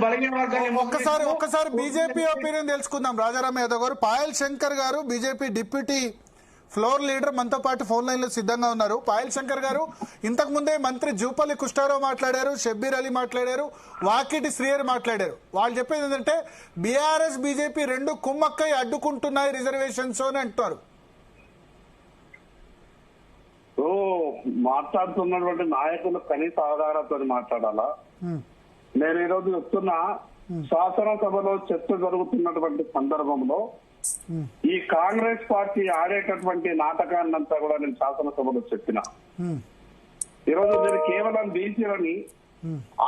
బలహీన వర్గాన్ని ఒక్కసారి బీజేపీ ఒపీనియన్ తెలుసుకుందాం. రాజారాం యాదవ్ గారు, పాయల్ శంకర్ గారు బీజేపీ డిప్యూటీ ఫ్లోర్ లీడర్ మనతో పాటు ఫోన్ లైన్ లో సిద్ధంగా ఉన్నారు. పాయల్ శంకర్ గారు, ఇంతకు ముందే మంత్రి జూపల్లి కృష్ణారావు మాట్లాడారు, షబ్బీర్ అలీ మాట్లాడారు, వాకిటి శ్రీహరి మాట్లాడారు. వాళ్ళు చెప్పేది ఏంటంటే బీఆర్ఎస్ బీజేపీ రెండు కుమ్మక్కై అడ్డుకుంటున్నాయి రిజర్వేషన్స్ అని అంటున్నారు. మాట్లాడుతున్నటువంటి నాయకులు కనీస ఆధారాలతో మాట్లాడాలా? నేను ఈరోజు చెప్తున్నా, శాసనసభలో చర్చ జరుగుతున్నటువంటి సందర్భంలో ఈ కాంగ్రెస్ పార్టీ ఆడేటటువంటి నాటకాన్నంతా కూడా నేను శాసనసభలో చెప్పిన. ఈరోజు మీరు కేవలం బీసీలని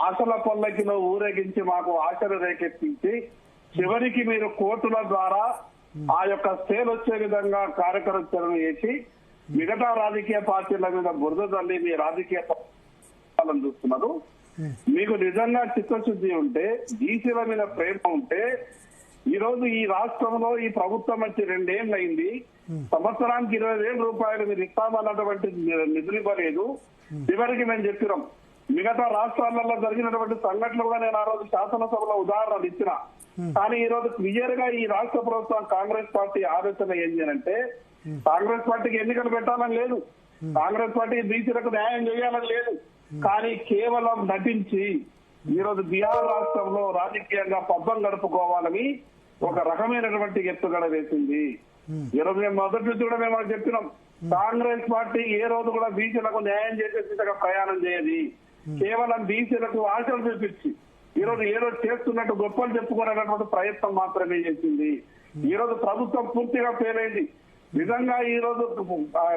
ఆశల పల్లకిలో ఊరేగించి మాకు ఆశలు రేకెత్తించి చివరికి మీరు కోర్టుల ద్వారా ఆ యొక్క స్టేలు వచ్చే విధంగా కార్యక్రమం చేసి మిగతా రాజకీయ పార్టీల మీద బురద తల్లి మీ రాజకీయ పార్టీలను చూస్తున్నారు. మీకు నిజంగా చిత్తశుద్ధి ఉంటే, బీసీల మీద ప్రేమ ఉంటే, ఈ రోజు ఈ రాష్ట్రంలో ఈ ప్రభుత్వం వచ్చి 2 ఏళ్ళు అయింది. సంవత్సరానికి 20,000 రూపాయలు మీరు ఇస్తామన్నటువంటి నిధులు ఇవ్వలేదు. చివరికి మేము చెప్పినాం. మిగతా రాష్ట్రాలలో జరిగినటువంటి సంఘటనలు కూడా నేను ఆ రోజు శాసనసభలో ఉదాహరణలు ఇచ్చిన. కానీ ఈ రోజు క్లియర్ గా ఈ రాష్ట్ర ప్రభుత్వం కాంగ్రెస్ పార్టీ ఆలోచన ఏంటి అంటే, కాంగ్రెస్ పార్టీకి ఎన్నికలు పెట్టాలని లేదు, కాంగ్రెస్ పార్టీకి బీసీలకు న్యాయం చేయాలని లేదు, కానీ కేవలం నటించి ఈరోజు బీహార్ రాష్ట్రంలో రాజకీయంగా పబ్బం గడుపుకోవాలని ఒక రకమైనటువంటి ఎత్తుగడ వేసింది. ఈరోజు మేము మొదటి నుంచి కూడా మేము చెప్పినాం, కాంగ్రెస్ పార్టీ ఏ రోజు కూడా బీసీలకు న్యాయం చేసే దిశగా ప్రయాణం చేయదు. కేవలం బీసీలకు ఆశలు చూపించి ఈరోజు ఏదో చేస్తున్నట్టు గొప్పలు చెప్పుకునేటటువంటి ప్రయత్నం మాత్రమే చేసింది. ఈ రోజు ప్రభుత్వం పూర్తిగా ఫెయిల్ అయింది. నిజంగా ఈ రోజు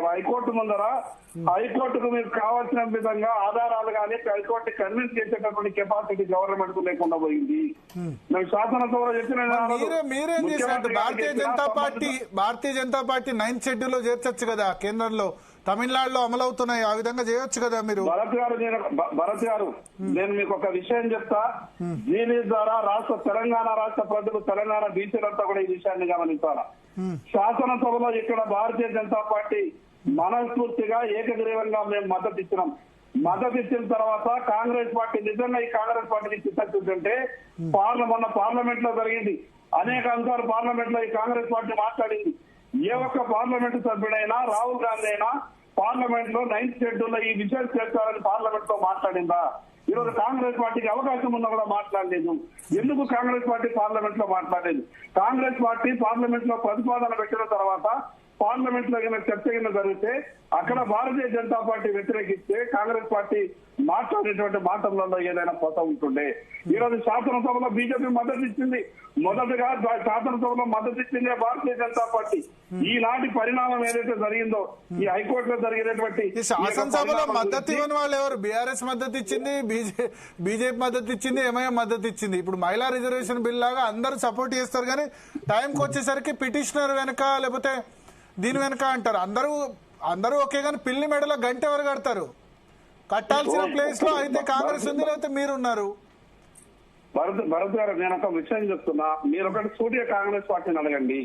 హైకోర్టు ముందర హైకోర్టుకు మీకు కావాల్సిన విధంగా ఆధారాలు కానీ హైకోర్టు కన్విన్స్ చేసేటటువంటి కెపాసిటీ గవర్నమెంట్ కు లేకుండా పోయింది. మేము శాసనసభలో చెప్పిన మీరేం చేసినట్టు Bharatiya Janata party 9th schedule లో చేర్చొచ్చు కదా, కేంద్రంలో తమిళనాడులో అమలవుతున్నాయి, ఆ విధంగా చేయొచ్చు కదా మీరు. భరత్ గారు నేను మీకు ఒక విషయం చెప్తా. దీని ద్వారా తెలంగాణ రాష్ట్ర ప్రజలు, తెలంగాణ బీసీలంతా కూడా ఈ విషయాన్ని గమనించాలా. శాసనసభలో ఇక్కడ భారతీయ జనతా పార్టీ మనస్ఫూర్తిగా ఏకగ్రీవంగా మేము మద్దతు ఇచ్చినాం. మద్దతు ఇచ్చిన తర్వాత కాంగ్రెస్ పార్టీ నిజంగా ఈ కాంగ్రెస్ పార్టీకి చిత్తశుద్ధి ఉంటే మొన్న పార్లమెంట్ లో జరిగింది. అనేక అంశాలు పార్లమెంట్ లో ఈ కాంగ్రెస్ పార్టీ మాట్లాడింది. ఏ ఒక్క పార్లమెంటు సభ్యుడైనా, రాహుల్ గాంధీ అయినా పార్లమెంట్ లో 9th షెడ్యూల్ లో ఈ విషయం చేర్చాలని పార్లమెంట్ లో మాట్లాడిందా? ఈరోజు కాంగ్రెస్ పార్టీకి అవకాశం ఉన్నా కూడా మాట్లాడలేదు. ఎందుకు కాంగ్రెస్ పార్టీ పార్లమెంట్ లో మాట్లాడలేదు? కాంగ్రెస్ పార్టీ పార్లమెంట్ లో ప్రతిపాదన పెట్టిన తర్వాత పార్లమెంట్ లో చర్చ జరిగితే అక్కడ భారతీయ జనతా పార్టీ వ్యతిరేకిస్తే కాంగ్రెస్ పార్టీ మాట్లాడేటువంటి మాటలలో ఏదైనా పోత ఉంటుండే. ఈ రోజు శాసనసభలో బీజేపీ మద్దతు ఇచ్చింది. మొదటగా శాసనసభలో మద్దతు ఇచ్చింది భారతీయ జనతా పార్టీ. ఈనాటి పరిణామం ఏదైతే జరిగిందో, ఈ హైకోర్టులో జరిగినటువంటి శాసనసభలో మద్దతు ఇవ్వని వాళ్ళు ఎవరు? బీఆర్ఎస్ మద్దతు ఇచ్చింది, బీజేపీ మద్దతు ఇచ్చింది, ఎంఐఎం మద్దతు ఇచ్చింది. ఇప్పుడు మహిళా రిజర్వేషన్ బిల్ లాగా అందరూ సపోర్ట్ చేస్తారు, కానీ టైంకి వచ్చేసరికి పిటిషనర్ వెనక లేకపోతే దీని వెనక అంటారు. అందరూ ఓకే, కానీ పిల్లి మెడలో గంట ఎవరు కడతారు? కట్టాల్సిన ప్లేస్ లో అయితే కాంగ్రెస్ ఉంది, లేకపోతే మీరున్నారు. భరత్ గారు నేను ఒక విషయం చెప్తున్నా. మీరు ఒకటి సూర్య కాంగ్రెస్ పార్టీని అడగండి.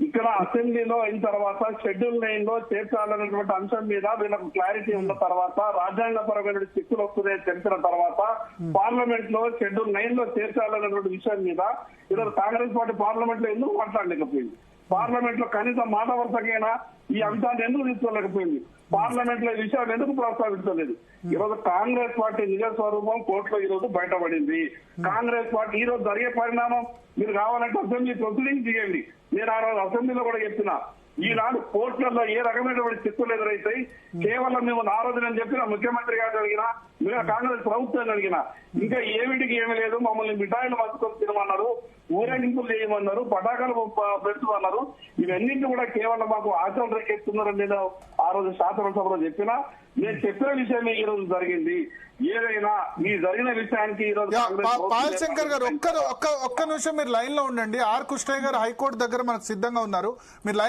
ఇక్కడ అసెంబ్లీలో అయిన తర్వాత షెడ్యూల్ 9 లో చేర్చాలనేటువంటి అంశం మీద వీళ్ళకు క్లారిటీ ఉన్న తర్వాత, రాజ్యాంగపరమైన చిక్కులు వస్తున్నాయని తెలిసిన తర్వాత పార్లమెంట్ లో షెడ్యూల్ 9 లో చేర్చాలనేటువంటి విషయం మీద ఈరోజు కాంగ్రెస్ పార్టీ పార్లమెంట్ లో ఎందుకు మాట్లాడలేకపోయింది? పార్లమెంట్ లో కనీసం మాట వరుసకైనా ఈ అంశాన్ని ఎందుకు తీసుకోలేకపోయింది? పార్లమెంట్ లో ఈ విషయాన్ని ఎందుకు ప్రస్తావించలేదు? ఈ రోజు కాంగ్రెస్ పార్టీ నిజ స్వరూపం కోర్టులో ఈ రోజు బయటపడింది. కాంగ్రెస్ పార్టీ ఈ రోజు జరిగే పరిణామం మీరు కావాలంటే అసెంబ్లీ ప్రొసీడింగ్ చేయండి. నేను ఆ రోజు అసెంబ్లీలో కూడా చెప్తున్నా, ఈనాడు కోర్టులలో ఏ రకమైనటువంటి చిక్కులు ఎదురైతాయి. కేవలం మేము ఆ రోజు నేను చెప్పిన ముఖ్యమంత్రి గారు అడిగినా, మీరు కాంగ్రెస్ ప్రభుత్వాన్ని అడిగినా, ఇంకా ఏమిటికి ఏమీ లేదు, మమ్మల్ని మిఠాయిలు మర్చుకొని తినమన్నారు, ఊరేగింపులు చేయమన్నారు, పటాకాలు పెట్టుమన్నారు. ఇవన్నింటినీ కూడా కేవలం మాకు ఆశలు రేకెత్తున్నారని నేను ఆ రోజు శాసనసభలో చెప్పినా. నేను చెప్పిన విషయమే ఈ రోజు జరిగింది. ఏదైనా ఈ జరిగిన విషయానికి ఈ రోజు పాయల్ శంకర్ గారు ఒక్క నిమిషం మీరు లైన్ లో ఉండండి. ఆర్ కృష్ణయ్య గారు హైకోర్టు దగ్గర మనకు సిద్ధంగా ఉన్నారు. మీరు లైన్